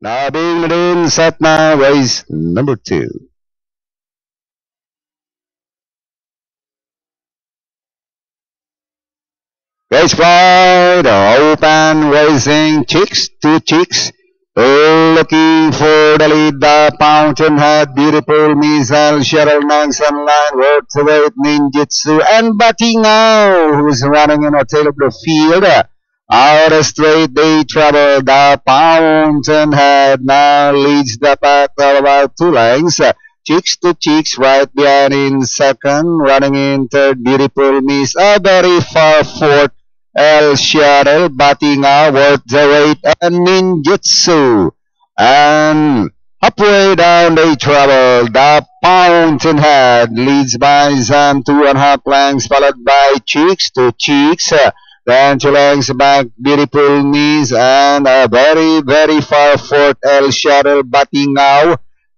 Now being in set now, race number 2. Race flight, open racing, chicks to chicks. Looking for the lead, the Fountainhead, beautiful missile, Cheryl Nelson line, words away ninjutsu, and Batingo, who's running in a tail of the field. Out of straight, they travel. The Fountainhead now leads the pack by about 2 lengths. Chicks to chicks right behind in second, running in third, beautiful miss, a very far fourth. El Shadow, Batinga, worth the wait, and Ninjutsu. And halfway down they travel. The Fountainhead leads by some 2.5 lengths, followed by Cheeks to Cheeks. Then 2 lengths back, beautiful knees, and a very, very far fourth El Shadow, Batinga.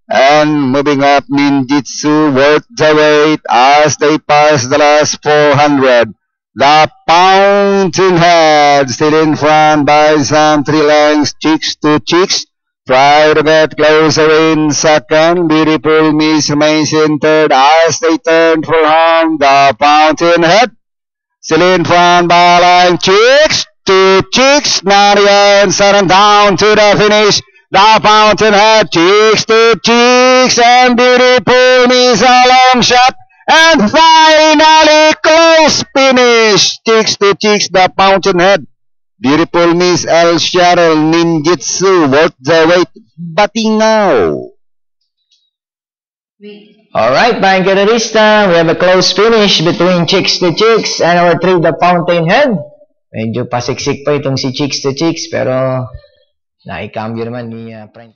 And moving up, Ninjutsu, worth the wait as they pass the last 400. The Fountainhead still in front by some 3 lengths, Cheeks to Cheeks. Try to get closer in second. Beautiful Miss remains in third as they turn for home. The Fountainhead still in front by line, Cheeks to Cheeks. Now the answer and down to the finish. The Fountainhead, Cheeks to Cheeks, and beautiful Miss a long shot. And finally, close finish. Cheeks to Cheeks, the Fountainhead. Beautiful Miss El Shadow, Ninjutsu, worth the wait, Batingaw. Alright, mga karerista, we have a close finish between Chicks to Chicks and our 3, the Fountainhead. Medyo pasiksik pa itong si Chicks to Chicks, pero naikambyo naman ni Frank.